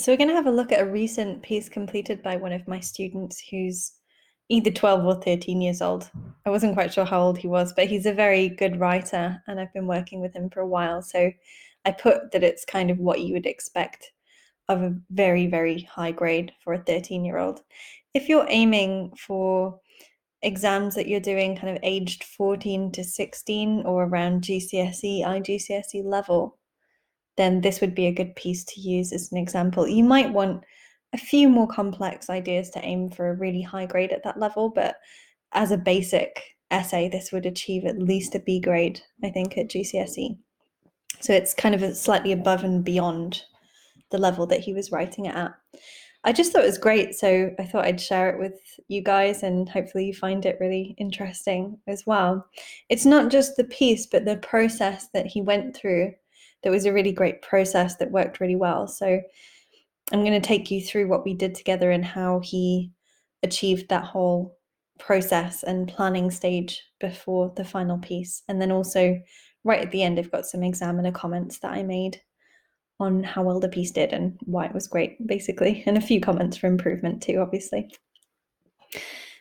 So we're going to have a look at a recent piece completed by one of my students who's either 12 or 13 years old. I wasn't quite sure how old he was, but he's a very good writer and I've been working with him for a while. So I put that it's kind of what you would expect of a very, very high grade for a 13-year-old. If you're aiming for exams that you're doing kind of aged 14 to 16 or around GCSE, IGCSE level, then this would be a good piece to use as an example. You might want a few more complex ideas to aim for a really high grade at that level, but as a basic essay, this would achieve at least a B grade, I think, at GCSE. So it's kind of slightly above and beyond the level that he was writing it at. I just thought it was great, so I thought I'd share it with you guys and hopefully you find it really interesting as well. It's not just the piece, but the process that he went through that was a really great process that worked really well. So I'm going to take you through what we did together and how he achieved that whole process and planning stage before the final piece. And then also right at the end, I've got some examiner comments that I made on how well the piece did and why it was great, basically, and a few comments for improvement too, obviously.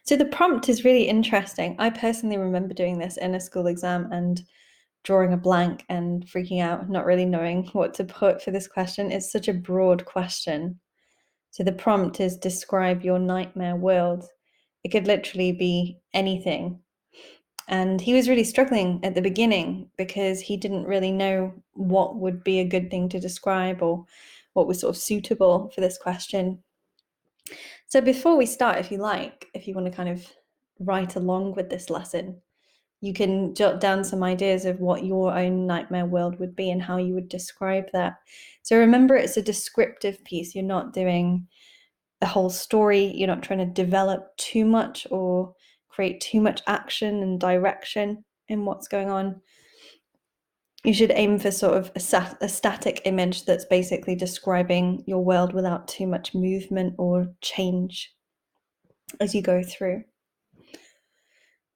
So the prompt is really interesting. I personally remember doing this in a school exam and drawing a blank and freaking out, not really knowing what to put for this question. It's such a broad question. So the prompt is describe your nightmare world. It could literally be anything. And he was really struggling at the beginning because he didn't really know what would be a good thing to describe or what was sort of suitable for this question. So before we start, if you like, if you want to kind of write along with this lesson, you can jot down some ideas of what your own nightmare world would be and how you would describe that. So remember, it's a descriptive piece. You're not doing the whole story. You're not trying to develop too much or create too much action and direction in what's going on. You should aim for sort of a static image that's basically describing your world without too much movement or change as you go through.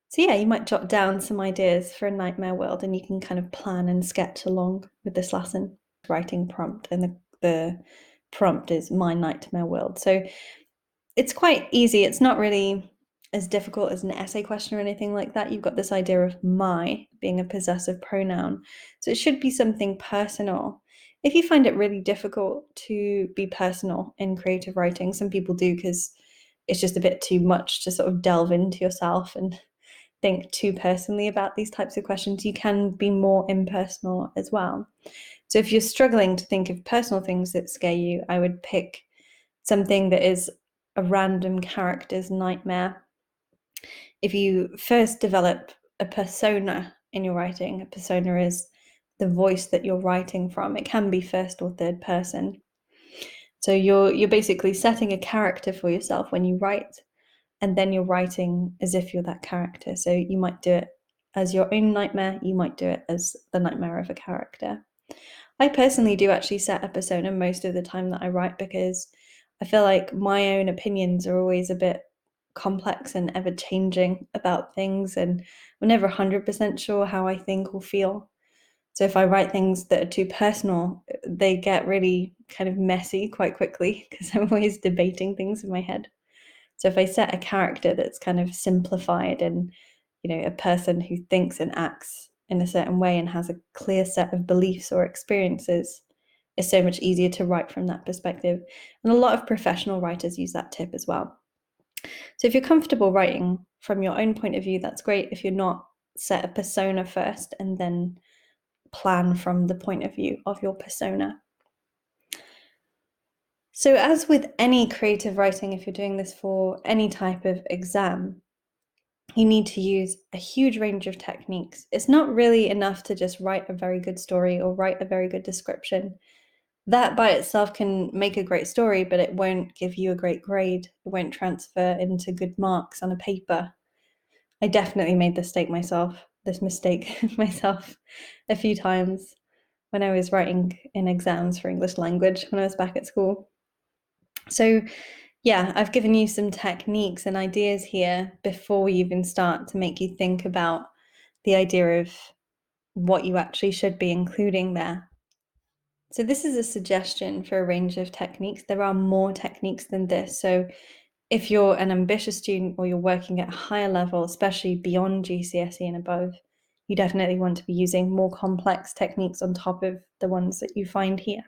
So yeah, you might jot down some ideas for a nightmare world and you can kind of plan and sketch along with this lesson. Writing prompt, and the prompt is my nightmare world. So it's quite easy. It's not really as difficult as an essay question or anything like that. You've got this idea of my being a possessive pronoun. So it should be something personal. If you find it really difficult to be personal in creative writing, some people do because it's just a bit too much to sort of delve into yourself and think too personally about these types of questions, you can be more impersonal as well. So if you're struggling to think of personal things that scare you, I would pick something that is a random character's nightmare. If you first develop a persona in your writing, a persona is the voice that you're writing from. It can be first or third person. So you're basically setting a character for yourself when you write, and then you're writing as if you're that character. So you might do it as your own nightmare, you might do it as the nightmare of a character. I personally do actually set a persona most of the time that I write because I feel like my own opinions are always a bit complex and ever changing about things, and I'm never 100% sure how I think or feel. So if I write things that are too personal, they get really kind of messy quite quickly because I'm always debating things in my head. So if I set a character that's kind of simplified and, a person who thinks and acts in a certain way and has a clear set of beliefs or experiences, it's so much easier to write from that perspective. And a lot of professional writers use that tip as well. So if you're comfortable writing from your own point of view, that's great. If you're not, set a persona first and then plan from the point of view of your persona. So as with any creative writing, if you're doing this for any type of exam, you need to use a huge range of techniques. It's not really enough to just write a very good story or write a very good description. That by itself can make a great story, but it won't give you a great grade. It won't transfer into good marks on a paper. I definitely made this mistake myself a few times when I was writing in exams for English language when I was back at school. So yeah, I've given you some techniques and ideas here before we even start to make you think about the idea of what you actually should be including there. So this is a suggestion for a range of techniques. There are more techniques than this. So if you're an ambitious student or you're working at a higher level, especially beyond GCSE and above, you definitely want to be using more complex techniques on top of the ones that you find here.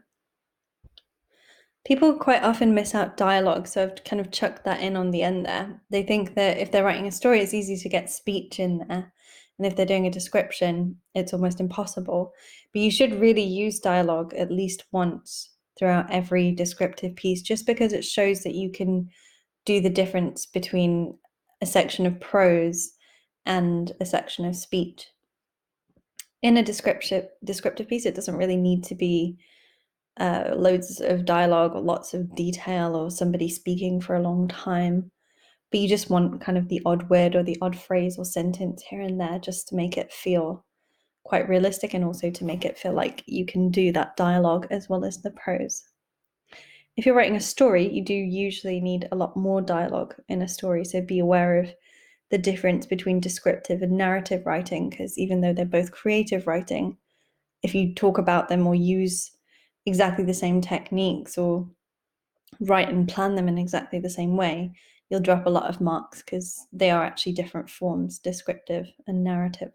People quite often miss out dialogue, so I've kind of chucked that in on the end there. They think that if they're writing a story, it's easy to get speech in there. And if they're doing a description, it's almost impossible. But you should really use dialogue at least once throughout every descriptive piece, just because it shows that you can do the difference between a section of prose and a section of speech. In a descriptive piece, it doesn't really need to be loads of dialogue or lots of detail or somebody speaking for a long time. But you just want kind of the odd word or the odd phrase or sentence here and there just to make it feel quite realistic, and also to make it feel like you can do that dialogue as well as the prose. If you're writing a story, you do usually need a lot more dialogue in a story, so be aware of the difference between descriptive and narrative writing, because even though they're both creative writing, if you talk about them or use exactly the same techniques or write and plan them in exactly the same way, you'll drop a lot of marks because they are actually different forms, descriptive and narrative.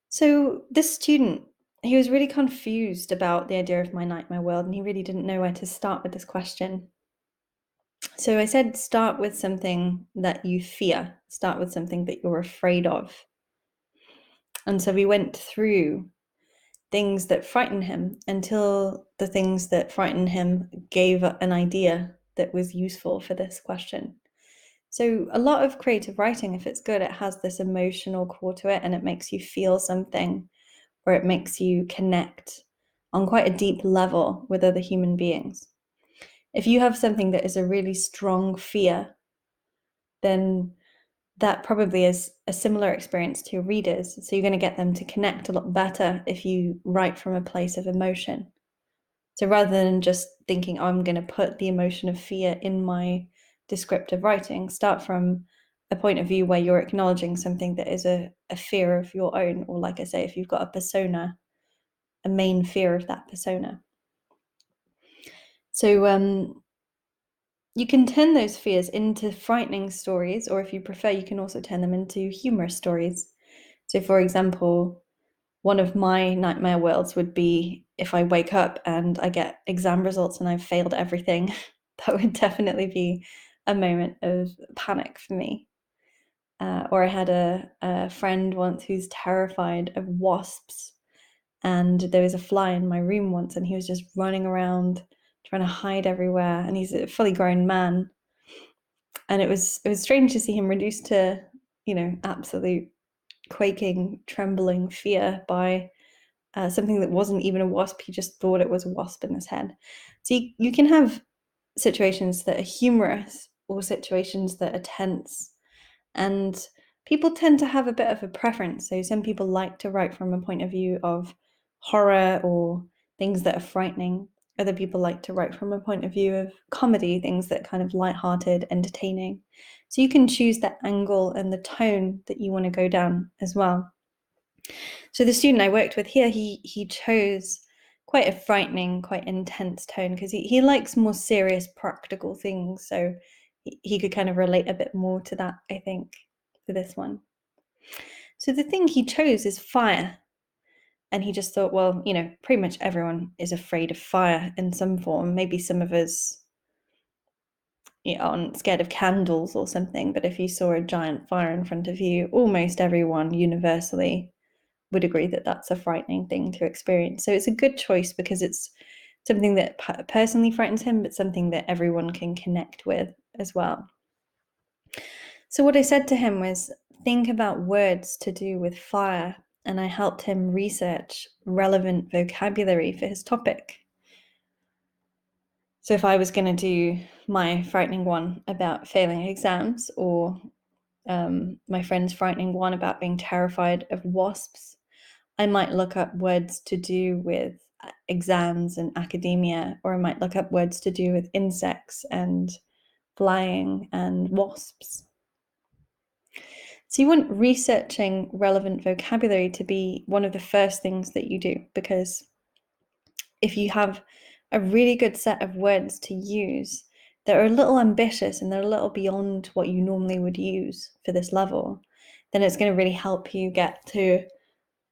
So this student, he was really confused about the idea of my night, my world, and he really didn't know where to start with this question. So I said, start with something that you fear, start with something that you're afraid of. And so we went through things that frighten him until the things that frighten him gave an idea that was useful for this question. So a lot of creative writing, if it's good, it has this emotional core to it, and it makes you feel something, or it makes you connect on quite a deep level with other human beings. If you have something that is a really strong fear, then that probably is a similar experience to your readers. So you're going to get them to connect a lot better if you write from a place of emotion. So rather than just thinking, oh, I'm going to put the emotion of fear in my descriptive writing, start from a point of view where you're acknowledging something that is a fear of your own, or like I say, if you've got a persona, a main fear of that persona. So you can turn those fears into frightening stories, or if you prefer, you can also turn them into humorous stories. So for example, one of my nightmare worlds would be if I wake up and I get exam results and I've failed everything. That would definitely be a moment of panic for me. Or I had a friend once who's terrified of wasps, and there was a fly in my room once, and he was just running around trying to hide everywhere, and he's a fully grown man. And it was strange to see him reduced to, absolute quaking, trembling fear by something that wasn't even a wasp. He just thought it was a wasp in his head. So you can have situations that are humorous or situations that are tense. And people tend to have a bit of a preference. So some people like to write from a point of view of horror or things that are frightening. Other people like to write from a point of view of comedy, things that are kind of lighthearted, entertaining. So you can choose the angle and the tone that you want to go down as well. So the student I worked with here, he chose quite a frightening, quite intense tone, because he likes more serious, practical things. So he could kind of relate a bit more to that, I think, for this one. So the thing he chose is fire. And he just thought, well, pretty much everyone is afraid of fire in some form. Maybe some of us aren't scared of candles or something, but if you saw a giant fire in front of you, almost everyone universally would agree that that's a frightening thing to experience. So it's a good choice because it's something that personally frightens him, but something that everyone can connect with as well. So what I said to him was, think about words to do with fire, and I helped him research relevant vocabulary for his topic. So if I was going to do my frightening one about failing exams, or my friend's frightening one about being terrified of wasps, I might look up words to do with exams and academia, or I might look up words to do with insects and flying and wasps. So you want researching relevant vocabulary to be one of the first things that you do, because if you have a really good set of words to use that are a little ambitious and they're a little beyond what you normally would use for this level, then it's going to really help you get to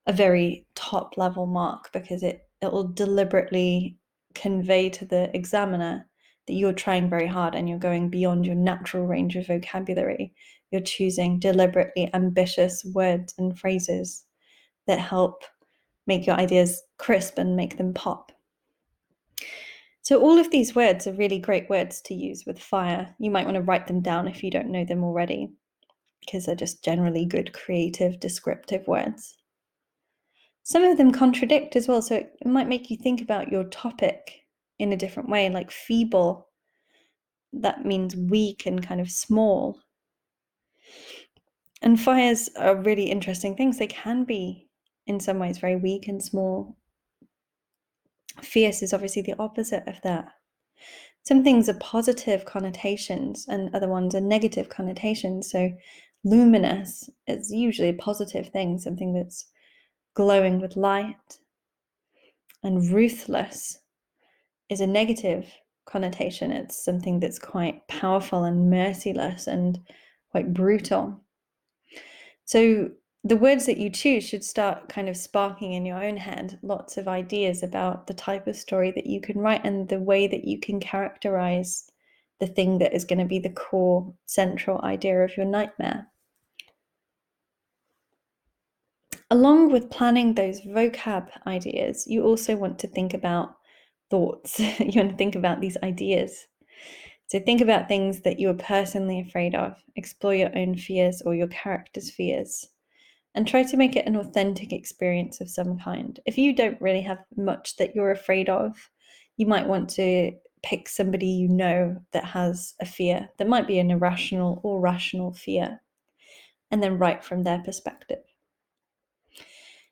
a very top level mark, because it will deliberately convey to the examiner that you're trying very hard and you're going beyond your natural range of vocabulary. You're choosing deliberately ambitious words and phrases that help make your ideas crisp and make them pop. So all of these words are really great words to use with fire. You might want to write them down if you don't know them already, because they're just generally good, creative, descriptive words. Some of them contradict as well, so it might make you think about your topic in a different way, like feeble. That means weak and kind of small. And fires are really interesting things. They can be, in some ways, very weak and small. Fierce is obviously the opposite of that. Some things are positive connotations and other ones are negative connotations. So luminous is usually a positive thing, something that's glowing with light. And ruthless is a negative connotation. It's something that's quite powerful and merciless and quite brutal. So the words that you choose should start kind of sparking in your own head lots of ideas about the type of story that you can write and the way that you can characterize the thing that is going to be the core central idea of your nightmare. Along with planning those vocab ideas, you also want to think about thoughts. You want to think about these ideas. So think about things that you are personally afraid of, explore your own fears or your character's fears, and try to make it an authentic experience of some kind. If you don't really have much that you're afraid of, you might want to pick somebody you know that has a fear that might be an irrational or rational fear, and then write from their perspective.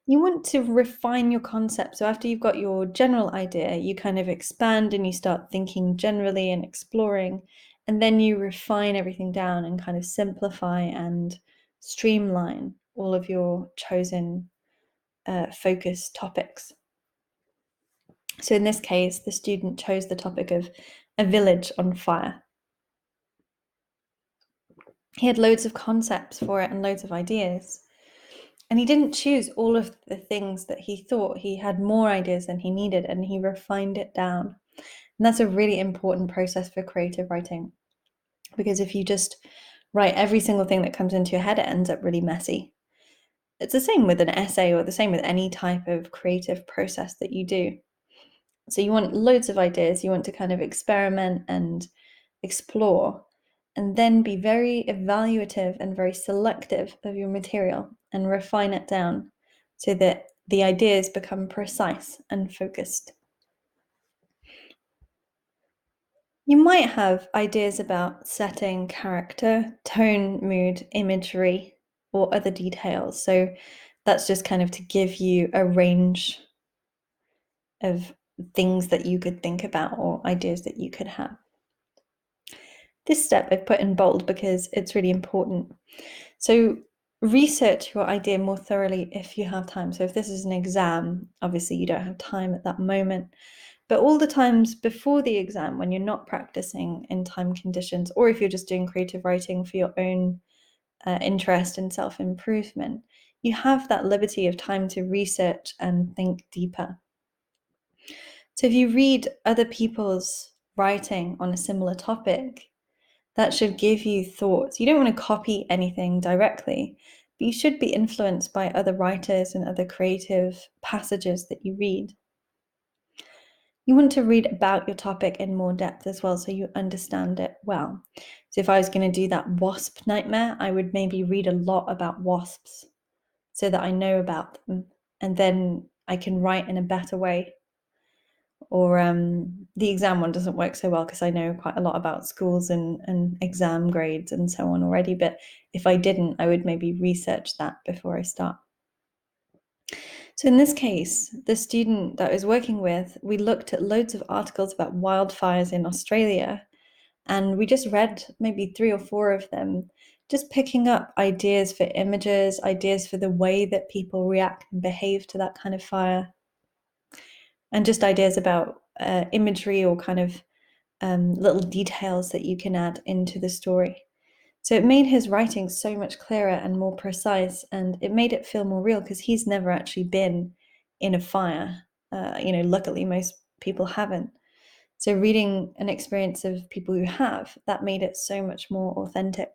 You want to refine your concept. So after you've got your general idea, you kind of expand and you start thinking generally and exploring, and then you refine everything down and kind of simplify and streamline all of your chosen focus topics. So in this case, the student chose the topic of a village on fire. He had loads of concepts for it and loads of ideas. And he didn't choose all of the things that he thought. He had more ideas than he needed, and he refined it down. And that's a really important process for creative writing, because if you just write every single thing that comes into your head, it ends up really messy. It's the same with an essay or the same with any type of creative process that you do. So you want loads of ideas. You want to kind of experiment and explore, and then be very evaluative and very selective of your material and refine it down so that the ideas become precise and focused. You might have ideas about setting, character, tone, mood, imagery, or other details. So that's just kind of to give you a range of things that you could think about or ideas that you could have. This step I've put in bold because it's really important. So research your idea more thoroughly if you have time. So if this is an exam, obviously you don't have time at that moment, but all the times before the exam when you're not practicing in time conditions, or if you're just doing creative writing for your own interest and self-improvement, you have that liberty of time to research and think deeper. So if you read other people's writing on a similar topic, that should give you thoughts. You don't want to copy anything directly, but you should be influenced by other writers and other creative passages that you read. You want to read about your topic in more depth as well, so you understand it well. So if I was going to do that wasp nightmare, I would maybe read a lot about wasps so that I know about them, and then I can write in a better way. Or the exam one doesn't work so well because I know quite a lot about schools and exam grades and so on already. But if I didn't, I would maybe research that before I start. So in this case, the student that I was working with, we looked at loads of articles about wildfires in Australia, and we just read maybe 3 or 4 of them just picking up ideas for images, ideas for the way that people react and behave to that kind of fire, and just ideas about imagery or kind of little details that you can add into the story. So it made his writing so much clearer and more precise, and it made it feel more real because he's never actually been in a fire. Luckily, most people haven't. So reading an experience of people who have, that made it so much more authentic.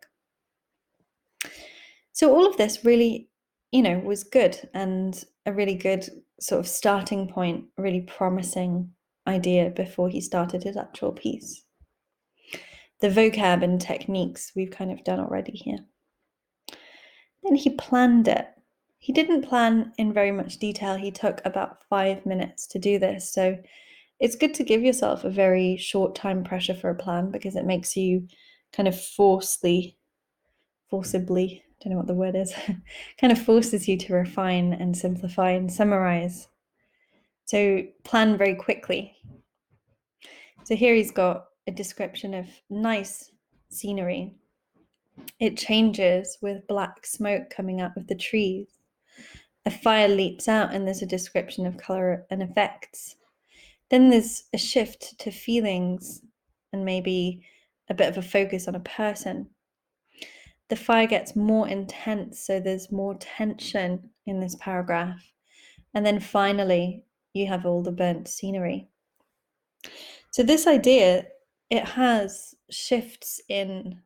So all of this really, was good and a really good sort of starting point, a really promising idea before he started his actual piece. The vocab and techniques we've kind of done already here. Then he planned it. He didn't plan in very much detail. He took about 5 minutes to do this. So it's good to give yourself a very short time pressure for a plan because it makes you kind of forcibly, don't know what the word is, kind of forces you to refine and simplify and summarize. So plan very quickly. So here he's got a description of nice scenery. It changes with black smoke coming out of the trees. A fire leaps out and there's a description of color and effects. Then there's a shift to feelings and maybe a bit of a focus on a person. The fire gets more intense, so there's more tension in this paragraph. And then finally, you have all the burnt scenery. So this idea, it has shifts in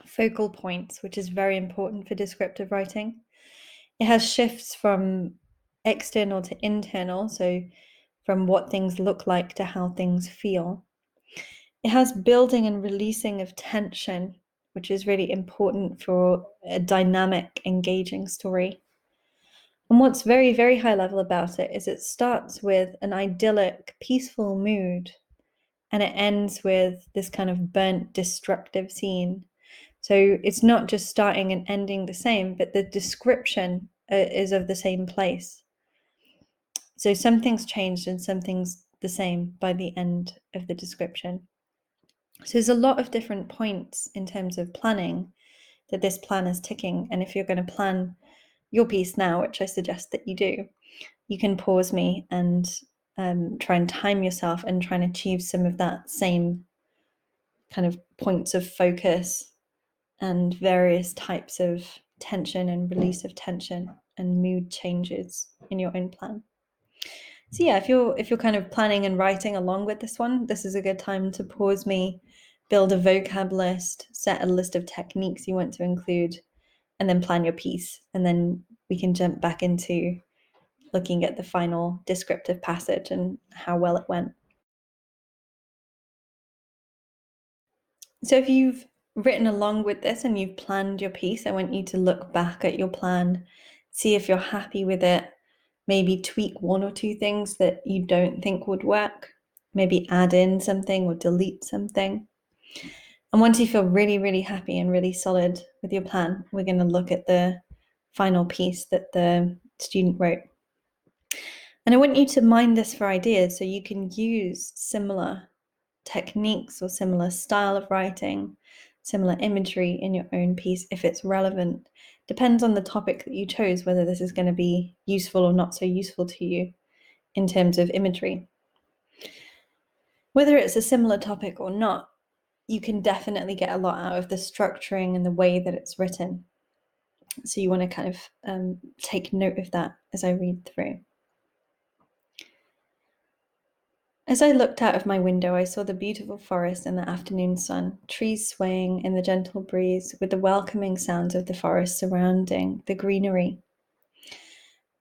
focal points, which is very important for descriptive writing. It has shifts from external to internal, so from what things look like to how things feel. It has building and releasing of tension, which is really important for a dynamic, engaging story. And what's very, very high level about it is it starts with an idyllic, peaceful mood, and it ends with this kind of burnt, destructive scene. So it's not just starting and ending the same, but the description is of the same place. So something's changed and something's the same by the end of the description. So there's a lot of different points in terms of planning that this plan is ticking. And if you're going to plan your piece now, which I suggest that you do, you can pause me and try and time yourself and try and achieve some of that same kind of points of focus and various types of tension and release of tension and mood changes in your own plan. So yeah, if you're kind of planning and writing along with this one, this is a good time to pause me, build a vocab list, set a list of techniques you want to include, and then plan your piece. And then we can jump back into looking at the final descriptive passage and how well it went. So if you've written along with this and you've planned your piece, I want you to look back at your plan, see if you're happy with it, maybe tweak one or two things that you don't think would work, maybe add in something or delete something. And once you feel really, really happy and really solid with your plan, we're going to look at the final piece that the student wrote. And I want you to mind this for ideas so you can use similar techniques or similar style of writing, similar imagery in your own piece if it's relevant. Depends on the topic that you chose, whether this is going to be useful or not so useful to you in terms of imagery. Whether it's a similar topic or not, you can definitely get a lot out of the structuring and the way that it's written. So you want to kind of take note of that as I read through. As I looked out of my window, I saw the beautiful forest in the afternoon sun, trees swaying in the gentle breeze with the welcoming sounds of the forest surrounding the greenery.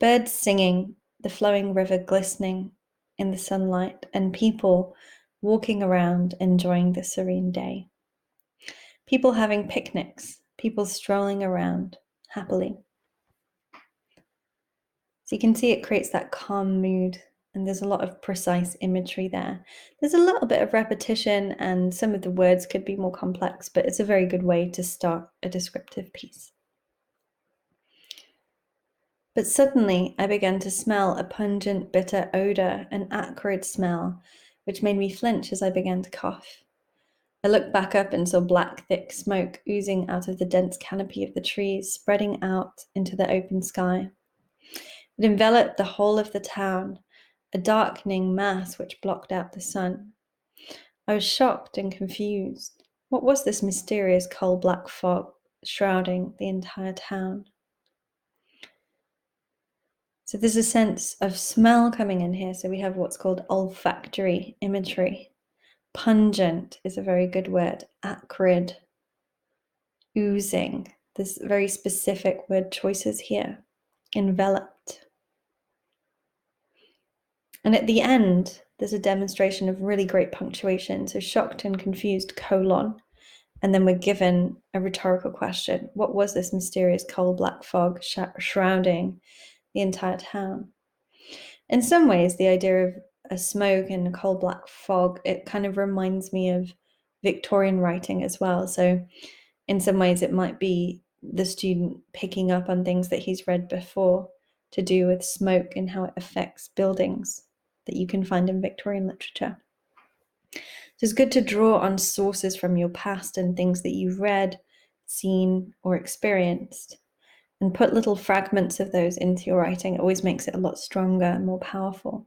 Birds singing, the flowing river glistening in the sunlight, and people walking around enjoying the serene day. People having picnics, people strolling around happily. So you can see it creates that calm mood, and there's a lot of precise imagery there. There's a little bit of repetition and some of the words could be more complex, but it's a very good way to start a descriptive piece. But suddenly I began to smell a pungent, bitter odor, an acrid smell, which made me flinch as I began to cough. I looked back up and saw black, thick smoke oozing out of the dense canopy of the trees, spreading out into the open sky. It enveloped the whole of the town, a darkening mass which blocked out the sun. I was shocked and confused. What was this mysterious coal-black fog shrouding the entire town? So there's a sense of smell coming in here. So we have what's called olfactory imagery. Pungent is a very good word. Acrid, oozing. There's very specific word choices here. Enveloped. And at the end, there's a demonstration of really great punctuation. So shocked and confused, colon. And then we're given a rhetorical question. What was this mysterious coal-black fog shrouding the entire town? In some ways, the idea of a smoke and a coal-black fog, it kind of reminds me of Victorian writing as well. So in some ways, it might be the student picking up on things that he's read before to do with smoke and how it affects buildings that you can find in Victorian literature. So it's good to draw on sources from your past and things that you've read, seen, or experienced, and put little fragments of those into your writing. It always makes it a lot stronger and more powerful.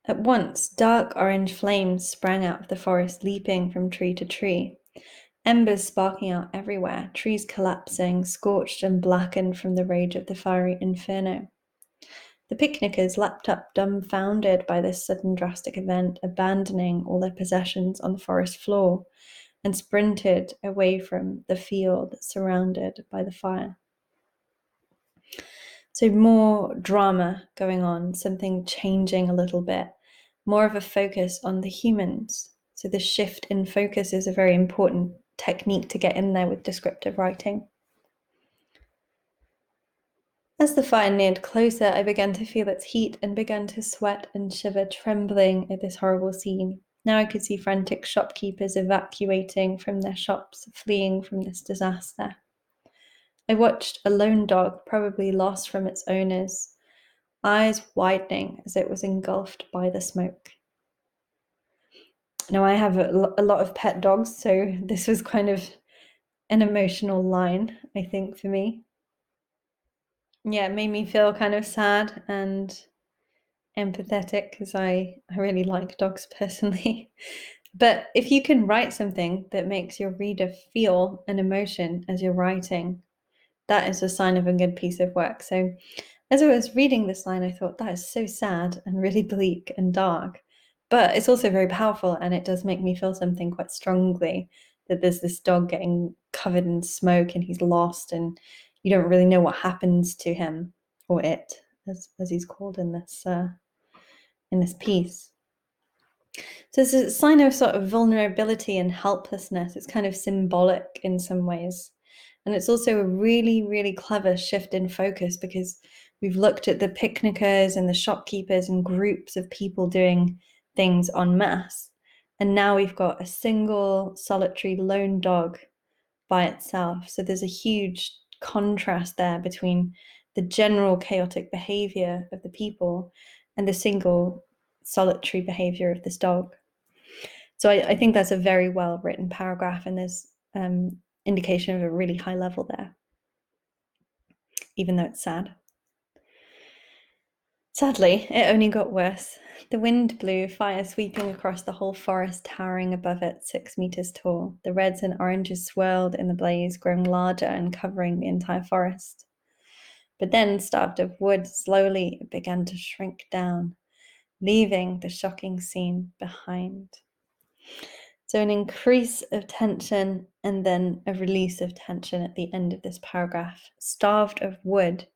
At once, dark orange flames sprang out of the forest, leaping from tree to tree. Embers sparking out everywhere, trees collapsing, scorched and blackened from the rage of the fiery inferno. The picnickers leapt up, dumbfounded by this sudden drastic event, abandoning all their possessions on the forest floor, and sprinted away from the field surrounded by the fire. So more drama going on, something changing a little bit, more of a focus on the humans. So the shift in focus is a very important technique to get in there with descriptive writing. As the fire neared closer, I began to feel its heat and began to sweat and shiver, trembling at this horrible scene. Now I could see frantic shopkeepers evacuating from their shops, fleeing from this disaster. I watched a lone dog, probably lost from its owners, eyes widening as it was engulfed by the smoke. Now I have a lot of pet dogs, so this was kind of an emotional line, I think, for me. Yeah, it made me feel kind of sad and empathetic because I really like dogs personally. But if you can write something that makes your reader feel an emotion as you're writing, that is a sign of a good piece of work. So as I was reading this line, I thought that is so sad and really bleak and dark, but it's also very powerful, and it does make me feel something quite strongly, that there's this dog getting covered in smoke and he's lost, and you don't really know what happens to him, or it, as he's called in this piece. So it's a sign of sort of vulnerability and helplessness. It's kind of symbolic in some ways. And it's also a really, really clever shift in focus, because we've looked at the picnickers and the shopkeepers and groups of people doing things en masse. And now we've got a single solitary lone dog by itself. So there's a huge contrast there between the general chaotic behavior of the people and the single solitary behavior of this dog. So I think that's a very well written paragraph, and there's indication of a really high level there, even though it's sad. Sadly, it only got worse. The wind blew, fire sweeping across the whole forest, towering above it, 6 meters tall. The reds and oranges swirled in the blaze, growing larger and covering the entire forest. But then, starved of wood, slowly it began to shrink down, leaving the shocking scene behind. So an increase of tension and then a release of tension at the end of this paragraph. Starved of wood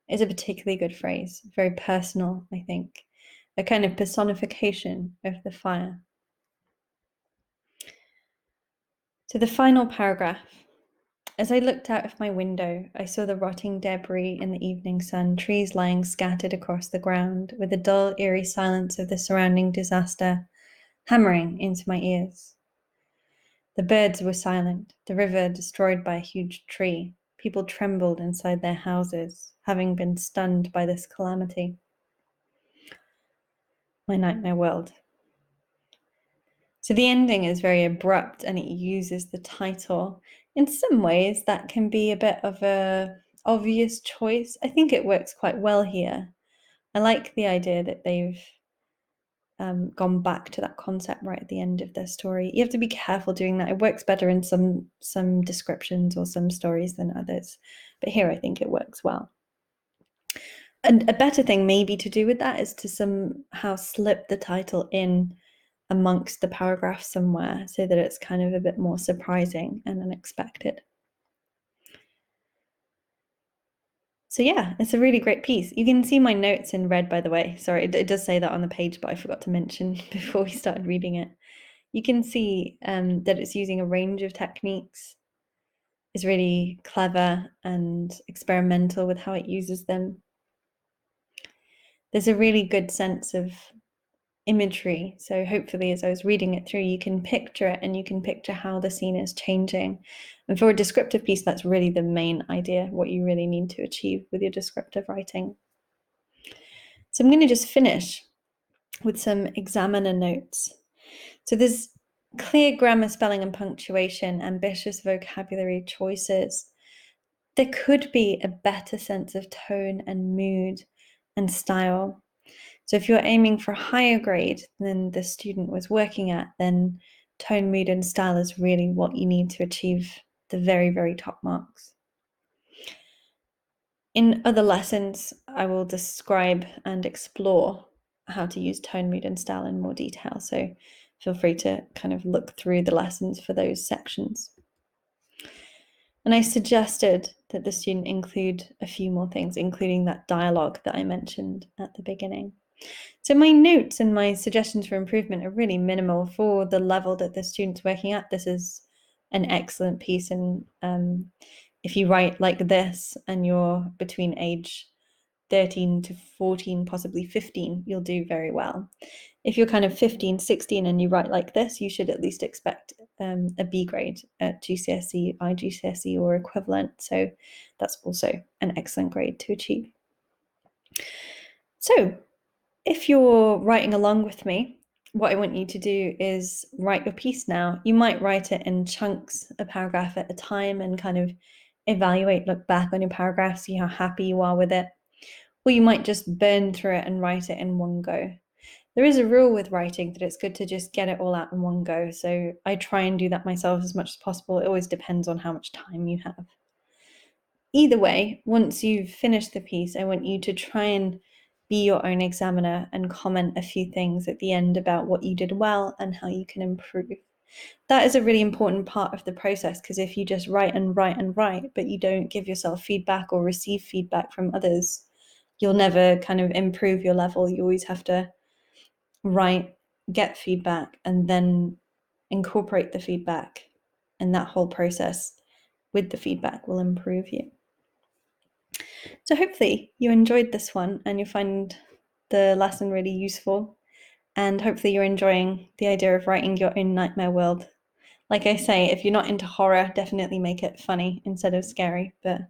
is a particularly good phrase, very personal, I think, a kind of personification of the fire. So the final paragraph. As I looked out of my window, I saw the rotting debris in the evening sun, trees lying scattered across the ground, with the dull, eerie silence of the surrounding disaster hammering into my ears. The birds were silent, the river destroyed by a huge tree. People trembled inside their houses, having been stunned by this calamity. My nightmare world. So the ending is very abrupt and it uses the title. In some ways, that can be a bit of a obvious choice. I think it works quite well here. I like the idea that they've gone back to that concept right at the end of their story. You have to be careful doing that. It works better in some descriptions or some stories than others, but here I think it works well. And a better thing maybe to do with that is to somehow slip the title in amongst the paragraphs somewhere so that it's kind of a bit more surprising and unexpected. So yeah, it's a really great piece. You can see my notes in red, by the way. Sorry, it does say that on the page, but I forgot to mention before we started reading it. You can see that it's using a range of techniques. It's really clever and experimental with how it uses them. There's a really good sense of imagery. So hopefully as I was reading it through, you can picture it and you can picture how the scene is changing. And for a descriptive piece, that's really the main idea, what you really need to achieve with your descriptive writing. So I'm going to just finish with some examiner notes. So there's clear grammar, spelling, and punctuation, ambitious vocabulary choices. There could be a better sense of tone and mood and style. So if you're aiming for a higher grade than the student was working at, then tone, mood, and style is really what you need to achieve the very, very top marks. In other lessons, I will describe and explore how to use tone, mood, and style in more detail. So feel free to kind of look through the lessons for those sections. And I suggested that the student include a few more things, including that dialogue that I mentioned at the beginning. So my notes and my suggestions for improvement are really minimal for the level that the student's working at. This is an excellent piece. And if you write like this and you're between age 13 to 14, possibly 15, you'll do very well. If you're kind of 15, 16 and you write like this, you should at least expect a B grade at GCSE, IGCSE or equivalent. So that's also an excellent grade to achieve. So if you're writing along with me, what I want you to do is write your piece now. You might write it in chunks, a paragraph at a time, and kind of evaluate, look back on your paragraph, see how happy you are with it. Or you might just burn through it and write it in one go. There is a rule with writing that it's good to just get it all out in one go. So I try and do that myself as much as possible. It always depends on how much time you have. Either way, once you've finished the piece, I want you to try and be your own examiner and comment a few things at the end about what you did well and how you can improve. That is a really important part of the process, because if you just write and write and write, but you don't give yourself feedback or receive feedback from others, you'll never kind of improve your level. You always have to write, get feedback, and then incorporate the feedback. And that whole process with the feedback will improve you. So hopefully you enjoyed this one and you find the lesson really useful. And hopefully you're enjoying the idea of writing your own nightmare world. Like I say, if you're not into horror, definitely make it funny instead of scary. But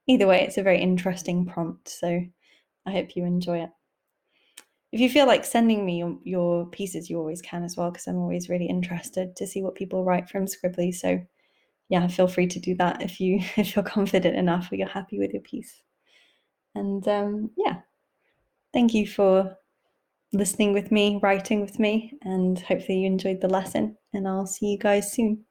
either way, it's a very interesting prompt. So I hope you enjoy it. If you feel like sending me your pieces, you always can as well, because I'm always really interested to see what people write from Scribbly. So yeah, feel free to do that if you're confident enough or you're happy with your piece. And yeah, thank you for listening with me, writing with me, and hopefully you enjoyed the lesson. And I'll see you guys soon.